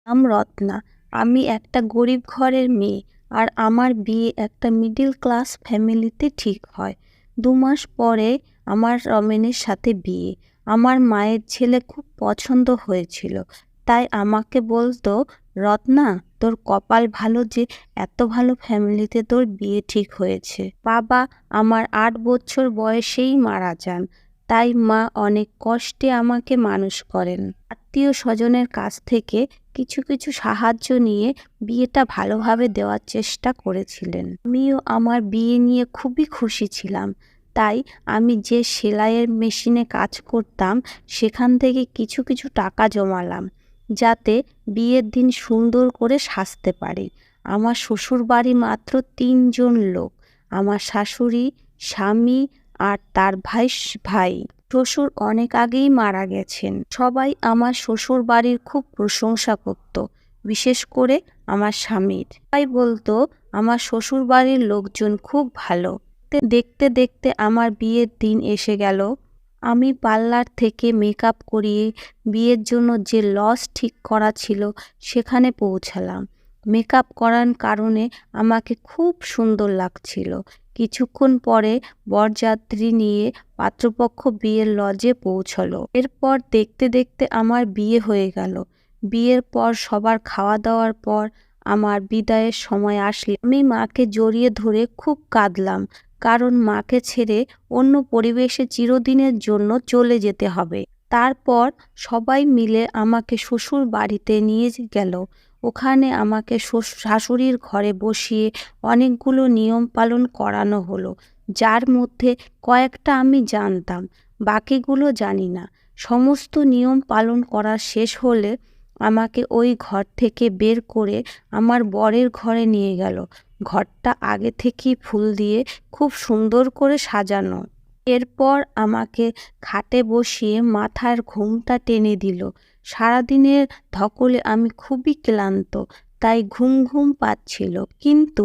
নাম রত্না। আমি একটা গরিব ঘরের মেয়ে, আর আমার বিয়ে একটা মিডল ক্লাস ফ্যামিলিতে ঠিক হয়। 2 মাস পরে আমার রমেনের সাথে বিয়ে। আমার মায়ের ছেলে খুব পছন্দ হয়েছিল, তাই আমাকে বলতো, রত্না, তোর কপাল ভালো যে এত ভালো ফ্যামিলিতে তোর বিয়ে ঠিক হয়েছে। বাবা আমার 8 বছর বয়সেই মারা যান, তাই মা অনেক কষ্টে আমাকে মানুষ করেন। আত্মীয় স্বজনের কাছ থেকে কিছু কিছু সাহায্য নিয়ে বিয়েটা ভালোভাবে দেওয়ার চেষ্টা করেছিলেন। আমিও আমার বিয়ে নিয়ে খুবই খুশি ছিলাম, তাই আমি যে সেলাইয়ের মেশিনে কাজ করতাম সেখান থেকে কিছু কিছু টাকা জমালাম, যাতে বিয়ের দিন সুন্দর করে সাজতে পারি। আমার শ্বশুর বাড়ি মাত্র 3 জন লোক, আমার শাশুড়ি, স্বামী আর তার ভাই। শ্বশুর অনেক আগেই মারা গেছেন। সবাই আমার শ্বশুর বাড়ির খুব প্রশংসা করত, বিশেষ করে আমার স্বামীর। সবাই বলতো আমার শ্বশুর বাড়ির লোকজন খুব ভালো। দেখতে দেখতে আমার বিয়ের দিন এসে গেল। আমি পার্লার থেকে মেকআপ করিয়ে বিয়ের জন্য যে লজ ঠিক করা ছিল সেখানে পৌঁছালাম। মেকআপ করার কারণে আমাকে খুব সুন্দর লাগছিল। কিছুক্ষণ পরে বরযাত্রী নিয়ে পাত্রপক্ষ বিয়ের লজে পৌঁছলো। এরপর দেখতে দেখতে আমার বিয়ে হয়ে গেল। বিয়ের পর সবার খাওয়া দাওয়ার পর আমার বিদায়ের সময় আসলে আমি মাকে জড়িয়ে ধরে খুব কাঁদলাম, কারণ মাকে ছেড়ে অন্য পরিবেশে চিরদিনের জন্য চলে যেতে হবে। তারপর সবাই মিলে আমাকে শ্বশুর বাড়িতে নিয়ে গেল। ওখানে আমাকে শাশুড়ির ঘরে বসিয়ে অনেকগুলো নিয়ম পালন করানো হলো, যার মধ্যে কয়েকটা আমি জানতাম, বাকিগুলো জানি না। সমস্ত নিয়ম পালন করা শেষ হলে আমাকে ওই ঘর থেকে বের করে আমার বরের ঘরে নিয়ে গেল। ঘরটা আগে থেকেই ফুল দিয়ে খুব সুন্দর করে সাজানো। এরপর আমাকে খাটে বসিয়ে মাথার ঘুমটা টেনে দিল। সারাদিনের ধকলে আমি খুবই ক্লান্ত, তাই ঘুম ঘুম পাচ্ছিল, কিন্তু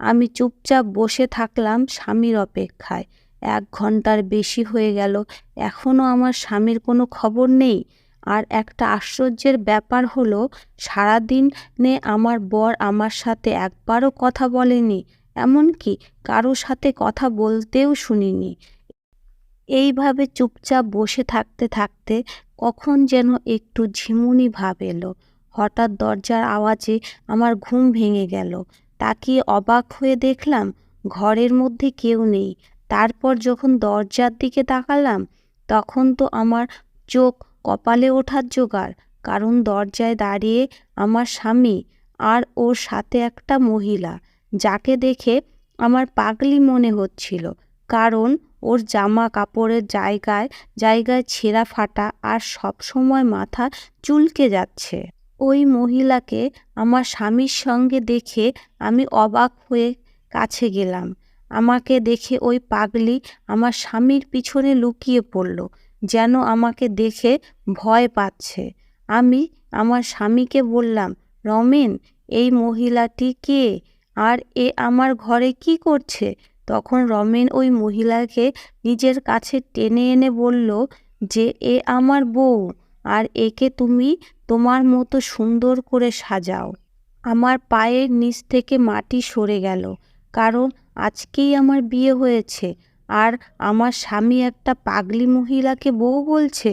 আমি চুপচাপ বসে থাকলাম স্বামীর অপেক্ষায়। 1 ঘন্টার বেশি হয়ে গেল, এখনও আমার স্বামীর কোনো খবর নেই। আর একটা আশ্চর্যের ব্যাপার হলো, সারাদিনে আমার বর আমার সাথে একবারও কথা বলেনি, এমনকি কারো সাথে কথা বলতেও শুনিনি। এইভাবে চুপচাপ বসে থাকতে থাকতে কখন যেন একটু ঝিমুনি ভাব এলো। হঠাৎ দরজার আওয়াজে আমার ঘুম ভেঙে গেল। তাকিয়ে অবাক হয়ে দেখলাম ঘরের মধ্যে কেউ নেই। তারপর যখন দরজার দিকে তাকালাম, তখন তো আমার চোখ কপালে ওঠার জোগাড়, কারণ দরজায় দাঁড়িয়ে আমার স্বামী আর ওর সাথে একটা মহিলা, যাকে দেখে আমার পাগলি মনে হচ্ছিল, কারণ ওর জামা কাপড়ের জায়গায় জায়গায় ছেঁড়া ফাটা আর সব সময় মাথা চুলকে যাচ্ছে। ওই মহিলাকে আমার স্বামীর সঙ্গে দেখে আমি অবাক হয়ে কাছে গেলাম। আমাকে দেখে ওই পাগলি আমার স্বামীর পিছনে লুকিয়ে পড়ল, যেন আমাকে দেখে ভয় পাচ্ছে। আমি আমার স্বামীকে বললাম, রমেন, এই মহিলাটি কে, আর এ আমার ঘরে কি করছে? তখন রমেন ওই মহিলাকে নিজের কাছে টেনে এনে বলল যে এ আমার বউ, আর একে তুমি তোমার মতো সুন্দর করে সাজাও। আমার পায়ের নিচ থেকে মাটি সরে গেল, কারণ আজকেই আমার বিয়ে হয়েছে, আর আমার স্বামী একটা পাগলি মহিলাকে বউ বলছে,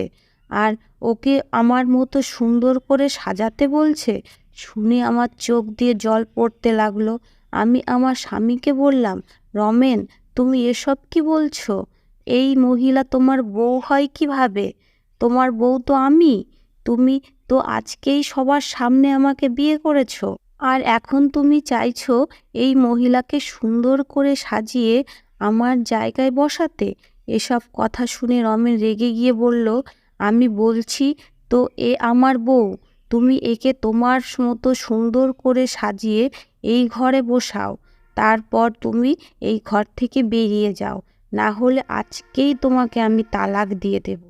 আর ওকে আমার মতো সুন্দর করে সাজাতে বলছে। শুনে আমার চোখ দিয়ে জল পড়তে লাগলো। আমি আমার স্বামীকে বললাম, রমেন, তুমি এসব কি বলছো? এই মহিলা তোমার বউ হয় কিভাবে? তোমার বউ তো আমি। তুমি তো আজকেই সবার সামনে আমাকে বিয়ে করেছো, আর এখন তুমি চাইছো এই মহিলাকে সুন্দর করে সাজিয়ে আমার জায়গায় বসাতে? এসব কথা শুনে রমেন রেগে গিয়ে বলল, আমি বলছি তো এ আমার বউ, তুমি একে তোমার মতো সুন্দর করে সাজিয়ে এই ঘরে বসাও, তারপর তুমি এই ঘর থেকে বেরিয়ে যাও, না হলে আজকেই তোমাকে আমি তালাক দিয়ে দেব।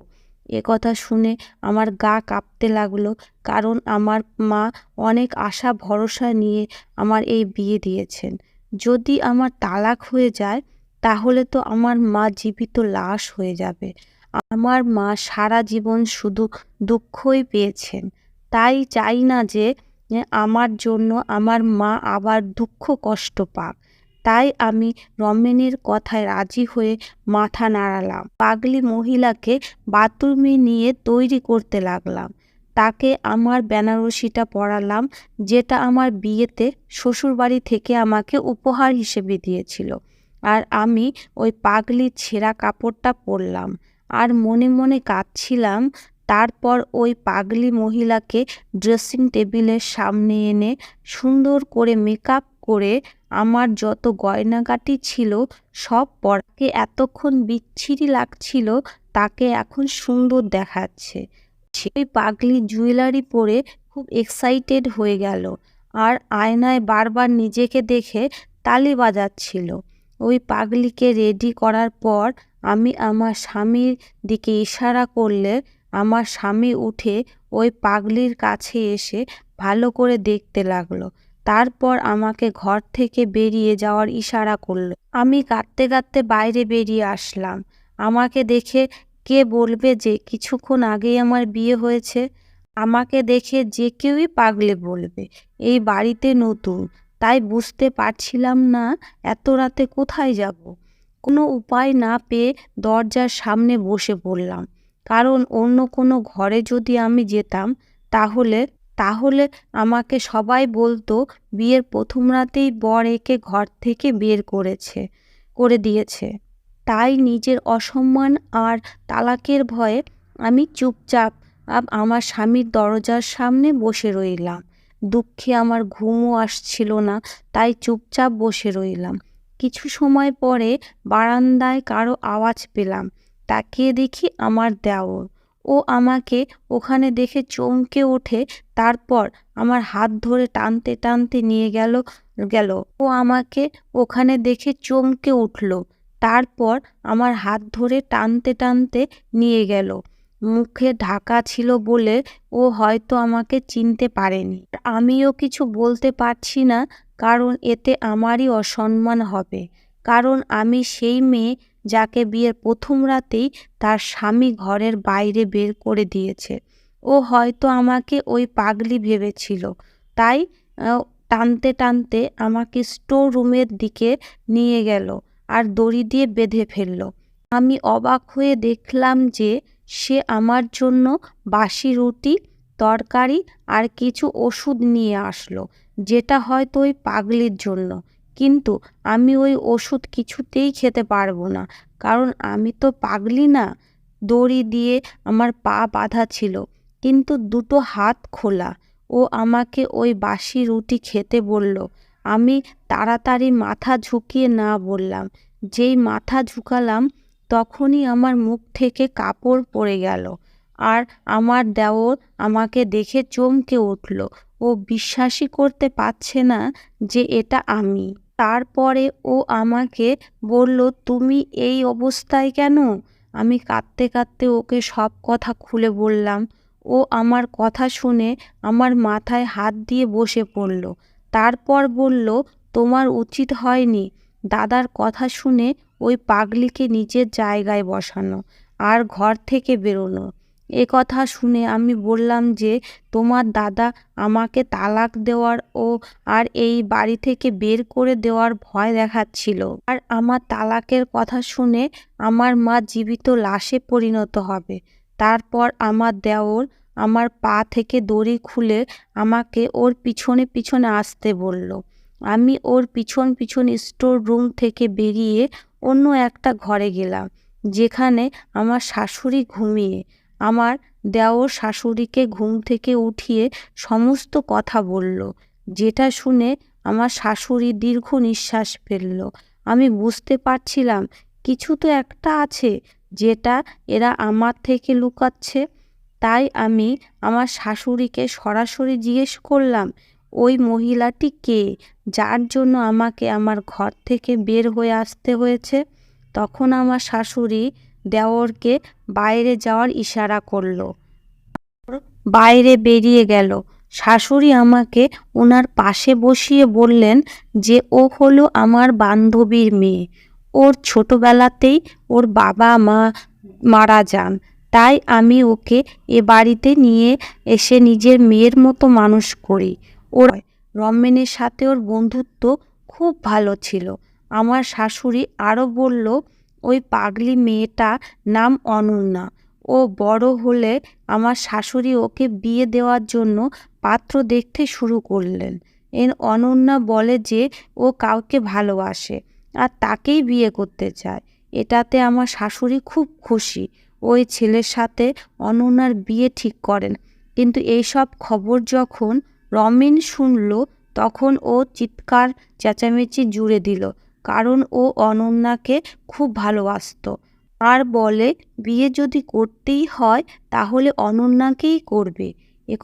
কথা শুনে আমার গা কাঁপতে লাগলো, কারণ আমার মা অনেক আশা ভরসা নিয়ে আমার এই বিয়ে দিয়েছেন। যদি আমার তালাক হয়ে যায়, তাহলে তো আমার মা জীবিত লাশ হয়ে যাবে। আমার মা সারা জীবন শুধু দুঃখই পেয়েছেন, তাই চাই না যে আমার জন্য আমার মা আবার দুঃখ কষ্ট পাক। তাই আমি রমেনের কথায় রাজি হয়ে মাথা নাড়ালাম। পাগলি মহিলাকে বাথরুমে নিয়ে তৈরি করতে লাগলাম। তাকে আমার বেনারসিটা পরালাম, যেটা আমার বিয়েতে শ্বশুরবাড়ি থেকে আমাকে উপহার হিসেবে দিয়েছিল। আর আমি ওই পাগলির ছেঁড়া কাপড়টা পরলাম আর মনে মনে কাঁদছিলাম। তারপর ওই পাগলি মহিলাকে ড্রেসিং টেবিলের সামনে এনে সুন্দর করে মেকআপ করে আমার যত গয়নাগাটি ছিল সব পরাকে এতক্ষণ বিচ্ছিরি লাগছিল, তাকে এখন সুন্দর দেখাচ্ছে। ওই পাগলি জুয়েলারি পরে খুব এক্সাইটেড হয়ে গেল আর আয়নায় বারবার নিজেকে দেখে তালি বাজাচ্ছিল। ওই পাগলিকে রেডি করার পর আমি আমার স্বামীর দিকে ইশারা করলে আমার স্বামী উঠে ওই পাগলির কাছে এসে ভালো করে দেখতে লাগলো। তারপর আমাকে ঘর থেকে বেরিয়ে যাওয়ার ইশারা করলো। আমি কাঁদতে কাঁদতে বাইরে বেরিয়ে আসলাম। আমাকে দেখে কে বলবে যে কিছুক্ষণ আগেই আমার বিয়ে হয়েছে? আমাকে দেখে যে কেউই পাগলে বলবে। এই বাড়িতে নতুন, তাই বুঝতে পারছিলাম না এত রাতে কোথায় যাব। কোনো উপায় না পেয়ে দরজার সামনে বসে পড়লাম, কারণ অন্য কোনো ঘরে যদি আমি যেতাম তাহলে তাহলে আমাকে সবাই বলতো বিয়ের প্রথম রাতেই বর একে ঘর থেকে বের করে দিয়েছে। তাই নিজের অসম্মান আর তালাকের ভয়ে আমি চুপচাপ আমার স্বামীর দরজার সামনে বসে রইলাম। দুঃখে আমার ঘুমও আসছিল না, তাই চুপচাপ বসে রইলাম। কিছু সময় পরে বারান্দায় কারো আওয়াজ পেলাম। তাকিয়ে দেখি আমার দেওর। ও আমাকে ওখানে দেখে চমকে ওঠে। তারপর আমার হাত ধরে টানতে টানতে নিয়ে গেল। ও আমাকে ওখানে দেখে চমকে উঠল। তারপর আমার হাত ধরে টানতে টানতে নিয়ে গেল। মুখে ঢাকা ছিল বলে ও হয়তো আমাকে চিনতে পারেনি। আমিও কিছু বলতে পারছি না, কারণ এতে আমারই অসম্মান হবে। কারণ আমি সেই মেয়ে যাকে বিয়ের প্রথম রাতেই তার স্বামী ঘরের বাইরে বের করে দিয়েছে। ও হয়তো আমাকে ওই পাগলি ভেবেছিল, তাই টানতে টানতে আমাকে স্টোর রুমের দিকে নিয়ে গেল আর দড়ি দিয়ে বেঁধে ফেলল। আমি অবাক হয়ে দেখলাম যে সে আমার জন্য বাসি রুটি, তরকারি আর কিছু ওষুধ নিয়ে আসলো, যেটা হয়তো ওই পাগলির জন্য। কিন্তু আমি ওই ওষুধ কিছুতেই খেতে পারবো না, কারণ আমি তো পাগলি না। দড়ি দিয়ে আমার পা বাঁধা ছিল, কিন্তু দুটো হাত খোলা। ও আমাকে ওই বাসি রুটি খেতে বলল। আমি তাড়াতাড়ি মাথা ঝুঁকিয়ে না বললাম। যেই মাথা ঝুঁকালাম তখনই আমার মুখ থেকে কাপড় পড়ে গেল আর আমার দেওর আমাকে দেখে চমকে উঠল। ও বিশ্বাসই করতে পারছে না যে এটা আমি। তারপরে ও আমাকে বলল, তুমি এই অবস্থায় কেন? আমি কাঁদতে কাঁদতে ওকে সব কথা খুলে বললাম। ও আমার কথা শুনে আমার মাথায় হাত দিয়ে বসে পড়ল। তারপর বলল, তোমার উচিত হয়নি দাদার কথা শুনে ওই পাগলিকে নিজের জায়গায় বসানো আর ঘর থেকে বেরোনো। কথা শুনে আমি বললাম যে তোমার দাদা আমাকে তালাক দেওয়ার আর এই বাড়ি থেকে বের করে দেওয়ার ভয় দেখাচ্ছিল। আর আমার তালাকের কথা শুনে আমার মা জীবিত লাশে পরিণত হবে। তারপর আমার দেওর আমার পা থেকে দড়ি খুলে আমাকে ওর পিছনে পিছনে আসতে বলল। আমি ওর পিছন পিছন স্টোর রুম থেকে বেরিয়ে অন্য একটা ঘরে গেলাম, যেখানে আমার শাশুড়ি ঘুমিয়ে। আমার দেওর শাশুড়িকে ঘুম থেকে উঠিয়ে সমস্ত কথা বলল, যেটা শুনে আমার শাশুড়ি দীর্ঘ নিঃশ্বাস ফেলল। আমি বুঝতে পারছিলাম কিছু তো একটা আছে যেটা এরা আমার থেকে লুকাচ্ছে। তাই আমি আমার শাশুড়িকে সরাসরি জিজ্ঞেস করলাম, ওই মহিলাটি কে, যার জন্য আমাকে আমার ঘর থেকে বের হয়ে আসতে হয়েছে? তখন আমার শাশুড়ি দেওরকে বাইরে যাওয়ার ইশারা করলো। বাইরে বেরিয়ে গেল। শাশুড়ি আমাকে ওনার পাশে বসিয়ে বললেন যে ও হলো আমার বান্ধবীর মেয়ে। ওর ছোটবেলাতেই ওর বাবা মা মারা যান, তাই আমি ওকে এ বাড়িতে নিয়ে এসে নিজের মেয়ের মতো মানুষ করি। ওর রমেনের সাথে ওর বন্ধুত্ব খুব ভালো ছিল। আমার শাশুড়ি আরও বলল, ওই পাগলি মেয়েটা নাম অনন্যা। ও বড় হলে আমার শাশুড়ি ওকে বিয়ে দেওয়ার জন্য পাত্র দেখতে শুরু করলেন। অনন্যা বলে যে ও কাউকে ভালোবাসে আর তাকেই বিয়ে করতে চায়। এটাতে আমার শাশুড়ি খুব খুশি। ওই ছেলের সাথে অনন্যার বিয়ে ঠিক করেন। কিন্তু এইসব খবর যখন রমেন শুনল, তখন ও চিৎকার চেঁচামেচি জুড়ে দিল, কারণ ও অনন্যাকে খুব ভালোবাসতো আর বলে বিয়ে যদি করতেই হয় তাহলে অনন্যাকেই করবে।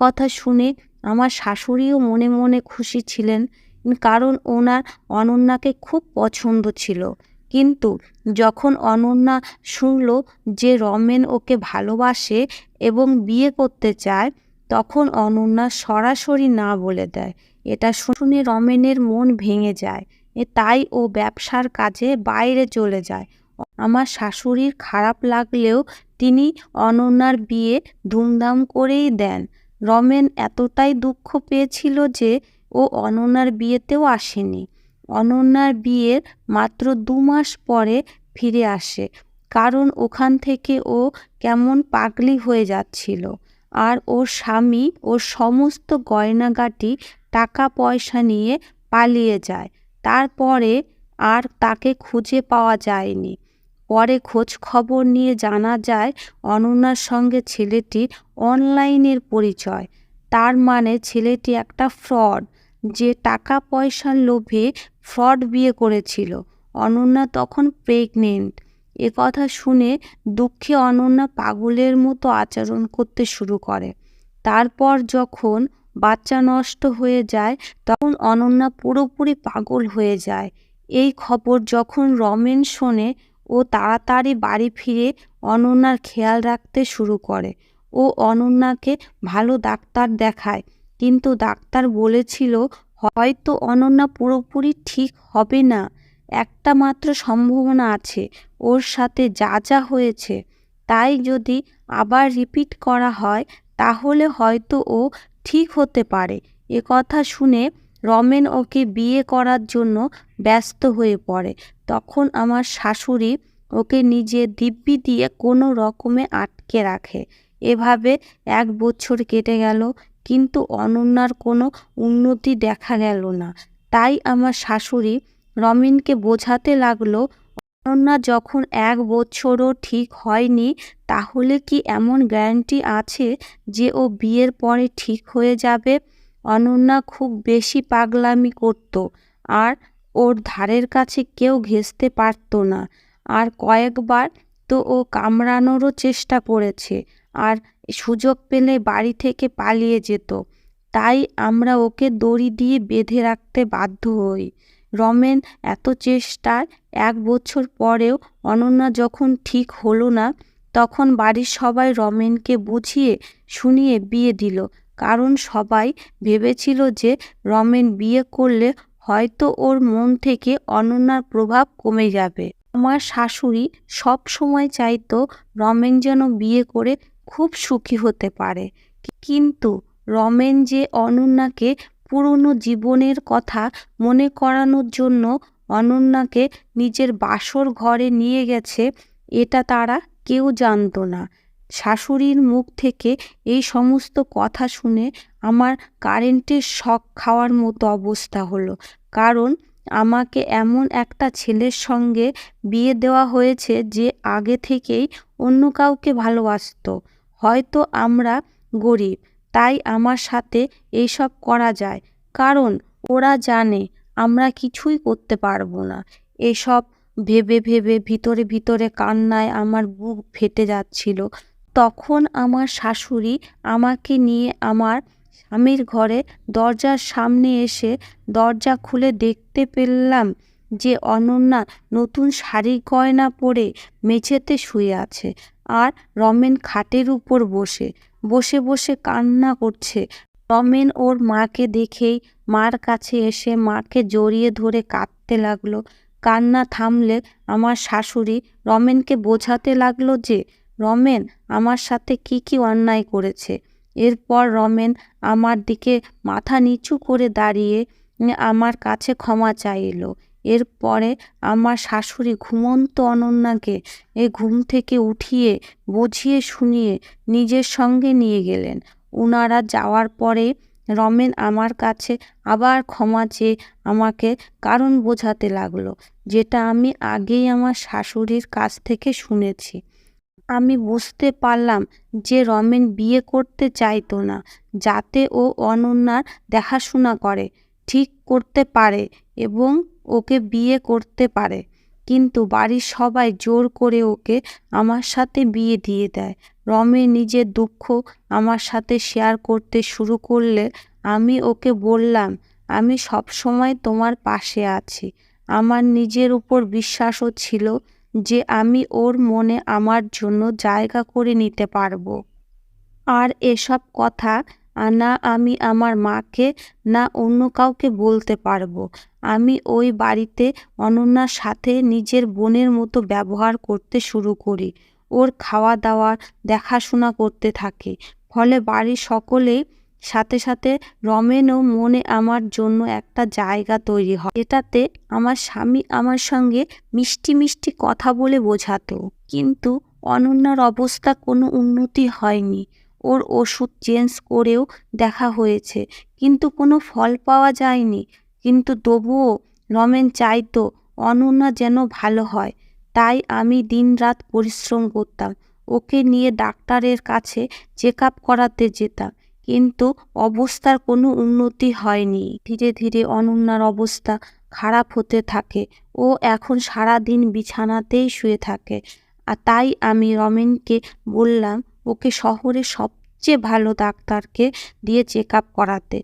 কথা শুনে আমার শাশুড়িও মনে মনে খুশি ছিলেন, কারণ ওনার অনন্যাকে খুব পছন্দ ছিল। কিন্তু যখন অনন্যা শুনল যে রমেন ওকে ভালোবাসে এবং বিয়ে করতে চায়, তখন অনন্যা সরাসরি না বলে দেয়। এটা শুনে রমেনের মন ভেঙে যায়। তাই ও ব্যবসার কাজে বাইরে চলে যায়। আমার শাশুড়ির খারাপ লাগলেও তিনি অনন্যার বিয়ে ধুমধাম করেই দেন। রমেন এতটাই দুঃখ পেয়েছিল যে ও অনন্যার বিয়েতেও আসেনি। অনন্যার বিয়ের মাত্র 2 মাস পরে ফিরে আসে, কারণ ওখান থেকে ও কেমন পাগলি হয়ে যাচ্ছিল। আর ওর স্বামী ওর সমস্ত গয়নাগাটি টাকা পয়সা নিয়ে পালিয়ে যায়। তারপরে আর তাকে খুঁজে পাওয়া যায়নি। পরে খোঁজ খবর নিয়ে জানা যায় অনন্যার সঙ্গে ছেলেটির অনলাইনের পরিচয়। তার মানে ছেলেটি একটা ফ্রড, যে টাকা পয়সার লোভে ফ্রড বিয়ে করেছিল। অনন্যা তখন প্রেগনেন্ট। কথা শুনে দুঃখে অনন্যা পাগলের মতো আচরণ করতে শুরু করে। তারপর যখন বাচ্চা নষ্ট হয়ে যায়, তখন অনন্যা পুরোপুরি পাগল হয়ে যায়। এই খবর যখন রমেন শোনে, ও তাড়াতাড়ি বাড়ি ফিরে অনন্যার খেয়াল রাখতে শুরু করে। ও অনন্যাকে ভালো ডাক্তার দেখায়, কিন্তু ডাক্তার বলেছিল হয়তো অনন্যা পুরোপুরি ঠিক হবে না। একটা মাত্র সম্ভাবনা আছে, ওর সাথে যা যা হয়েছে তাই যদি আবার রিপিট করা হয় তাহলে হয়তো ও ঠিক হতে পারে। কথা শুনে রমেন ওকে বিয়ে করার জন্য ব্যস্ত হয়ে পড়ে। তখন আমার শাশুড়ি ওকে নিজের দিব্যি দিয়ে কোনো রকমে আটকে রাখে। এভাবে 1 বছর কেটে গেল, কিন্তু অনন্যার কোনো উন্নতি দেখা গেল না। তাই আমার শাশুড়ি রমেনকে বোঝাতে লাগলো, অনন্যা যখন 1 বছরও ঠিক হয়নি, তাহলে কি এমন গ্যারান্টি আছে যে ও বিয়ের পরে ঠিক হয়ে যাবে? অনন্যা খুব বেশি পাগলামি করত, আর ওর ধারের কাছে কেউ ঘেঁষতে পারত না। আর কয়েকবার তো ও কামড়ানোরও চেষ্টা করেছে, আর সুযোগ পেলে বাড়ি থেকে পালিয়ে যেত। তাই আমরা ওকে দড়ি দিয়ে বেঁধে রাখতে বাধ্য হই। রমেন এত চেষ্টার 1 বছর পরেও অনন্যা যখন ঠিক হলো না, তখন বাড়ির সবাই রমেনকে বুঝিয়ে শুনিয়ে বিয়ে দিল, কারণ সবাই ভেবেছিল যে রমেন বিয়ে করলে হয়তো ওর মন থেকে অনন্যার প্রভাব কমে যাবে। আমার শাশুড়ি সব সময় চাইতো রমেন যেন বিয়ে করে খুব সুখী হতে পারে, কিন্তু রমেন যে অনন্যাকে পুরনো জীবনের কথা মনে করানোর জন্য অনন্যাকে নিজের বাসর ঘরে নিয়ে গেছে, এটা তারা কেউ জানতো না। শাশুড়ির মুখ থেকে এই সমস্ত কথা শুনে আমার কারেন্টের শক খাওয়ার মতো অবস্থা হলো, কারণ আমাকে এমন একটা ছেলের সঙ্গে বিয়ে দেওয়া হয়েছে যে আগে থেকেই অন্য কাউকে ভালোবাসতো। হয়তো আমরা গরিব, তাই আমার সাথে এইসব করা যায়, কারণ ওরা জানে আমরা কিছুই করতে পারবো না। এসব ভেবে ভেবে ভিতরে ভিতরে কান্নায় আমার বুক ফেটে যাচ্ছিল। তখন আমার শাশুড়ি আমাকে নিয়ে আমার স্বামীর ঘরে দরজার সামনে এসে দরজা খুলে দেখতে পেলাম যে অনন্যা নতুন শাড়ি গয়না পরে মেঝেতে শুয়ে আছে, আর রমেন খাটের উপর বসে বসে বসে কান্না করছে। রমেন ওর মাকে দেখেই মার কাছে এসে মাকে জড়িয়ে ধরে কাঁদতে লাগলো। কান্না থামলে আমার শাশুড়ি রমেনকে বোঝাতে লাগলো যে রমেন আমার সাথে কি কি অন্যায় করেছে, এরপর রমেন আমার দিকে মাথা নিচু করে দাঁড়িয়ে আমার কাছে ক্ষমা চাইল। এরপরে আমার শাশুড়ি ঘুমন্ত অনন্যাকে ঘুম থেকে উঠিয়ে বুঝিয়ে শুনিয়ে নিজের সঙ্গে নিয়ে গেলেন। উনারা যাওয়ার পরে রমেন আমার কাছে আবার ক্ষমা চেয়ে আমাকে কারণ বোঝাতে লাগলো, যেটা আমি আগেই আমার শাশুড়ির কাছ থেকে শুনেছি। আমি বুঝতে পারলাম যে রমেন বিয়ে করতে চাইতো না, যাতে ও অনন্যার দেখাশোনা করে, ঠিক করতে পারে এবং ওকে বিয়ে করতে পারে। কিন্তু বাড়ির সবাই জোর করে ওকে আমার সাথে বিয়ে দিয়ে দেয়। রমেন নিজের দুঃখ আমার সাথে শেয়ার করতে শুরু করলে আমি ওকে বললাম, আমি সবসময় তোমার পাশে আছি। আমার নিজের উপর বিশ্বাসও ছিল যে আমি ওর মনে আমার জন্য জায়গা করে নিতে পারবো। আর এসব কথা না আমি আমার মাকে না অন্য কাউকে বলতে পারবো। আমি ওই বাড়িতে অনন্যার সাথে নিজের বোনের মতো ব্যবহার করতে শুরু করি। ওর খাওয়া দাওয়ার দেখাশোনা করতে থাকি। ফলে বাড়ির সকলেই সাথে সাথে রমেনও মনে আমার জন্য একটা জায়গা তৈরি হয়। এটাতে আমার স্বামী আমার সঙ্গে মিষ্টি মিষ্টি কথা বলে বোঝাতো। কিন্তু অনন্যার অবস্থা কোনো উন্নতি হয়নি। ওর ওষুধ চেঞ্জ করেও দেখা হয়েছে, কিন্তু কোনো ফল পাওয়া যায়নি। কিন্তু তবুও রমেন চাইতো অনন্যা যেন ভালো হয়। তাই আমি দিনরাত পরিশ্রম করতাম। ওকে নিয়ে ডাক্তারের কাছে চেক আপ করাতে যেতাম, কিন্তু অবস্থার কোনো উন্নতি হয়নি। ধীরে ধীরে অনন্যার অবস্থা খারাপ হতে থাকে। ও এখন সারাদিন বিছানাতেই শুয়ে থাকে। আর তাই আমি রমেনকে বললাম ওকে শহরে সবচেয়ে ভালো ডাক্তারকে দিয়ে চেক আপ করাতে।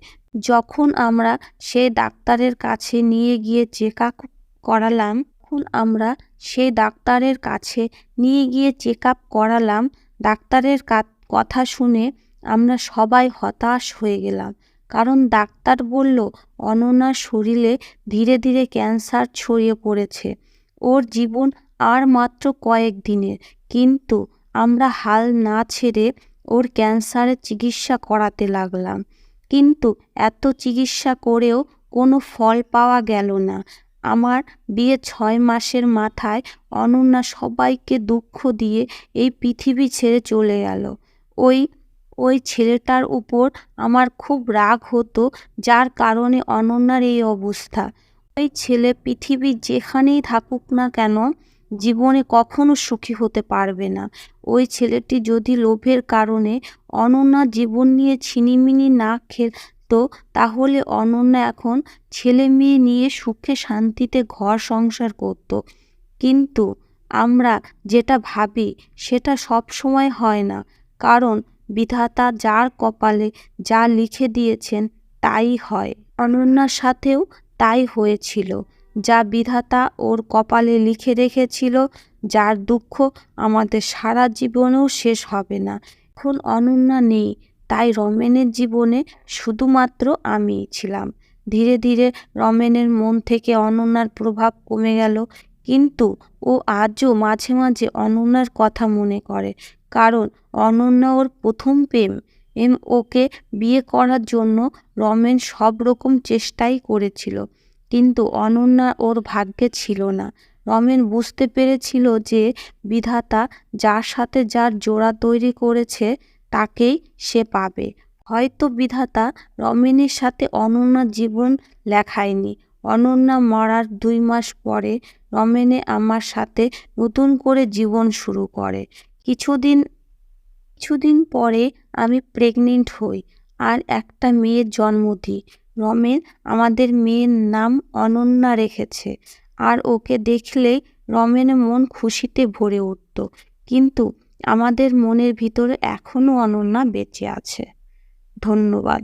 যখন আমরা সেই ডাক্তারের কাছে নিয়ে গিয়ে চেক আপ করালাম ডাক্তারের কথা শুনে আমরা সবাই হতাশ হয়ে গেলাম। কারণ ডাক্তার বলল অনন্যার শরীরে ধীরে ধীরে ক্যান্সার ছড়িয়ে পড়েছে। ওর জীবন আর মাত্র কয়েক দিনের। কিন্তু আমরা হাল না ছেড়ে ওর ক্যান্সারের চিকিৎসা করাতে লাগলাম। কিন্তু এত চিকিৎসা করেও কোনো ফল পাওয়া গেল না। আমার বিয়ে 6 মাসের মাথায় অনন্যা সবাইকে দুঃখ দিয়ে এই পৃথিবী ছেড়ে চলে গেল। ওই ছেলেটার উপর আমার খুব রাগ হতো, যার কারণে অনন্যার এই অবস্থা। ওই ছেলে পৃথিবীর যেখানেই থাকুক না কেন জীবনে কখনো সুখী হতে পারবে না। ওই ছেলেটি যদি লোভের কারণে অনন্যার জীবন নিয়ে ছিনিমিনি না খেলতো, তাহলে অনন্যা এখন ছেলে মেয়ে নিয়ে সুখে শান্তিতে ঘর সংসার করত। কিন্তু আমরা যেটা ভাবি সেটা সব সময় হয় না, কারণ বিধাতা যার কপালে যা লিখে দিয়েছেন তাই হয়। অনন্যার সাথেও তাই হয়েছিল। যা বিধাতা ওর কপালে লিখে রেখেছিল, যার দুঃখ আমাদের সারা জীবনেও শেষ হবে না। এখন অনন্যা নেই, তাই রমেনের জীবনে শুধুমাত্র আমিই ছিলাম। ধীরে ধীরে রমেনের মন থেকে অনন্যার প্রভাব কমে গেল, কিন্তু ও আজও মাঝে মাঝে অনন্যার কথা মনে করে। কারণ অনন্যা ওর প্রথম প্রেম। ওকে বিয়ে করার জন্য রমেন সব রকম চেষ্টাই করেছিল, কিন্তু অনন্যা ওর ভাগ্যে ছিল না। রমেন বুঝতে পেরেছিল যে বিধাতা যার সাথে যার জোড়া তৈরি করেছে তাকেই সে পাবে। হয়তো বিধাতা রমেনের সাথে অনন্যার জীবন লেখায়নি। অনন্যা মরার 2 মাস পরে রমেনে আমার সাথে নতুন করে জীবন শুরু করে। কিছুদিন পরে আমি প্রেগনেন্ট হই আর একটা মেয়ের জন্ম দিই। রমেন আমাদের মেয়ের নাম অনন্যা রেখেছে। আর ওকে দেখলেই রমেনের মন খুশিতে ভরে উঠত। কিন্তু আমাদের মনের ভিতরে এখনো অনন্যা বেঁচে আছে। ধন্যবাদ।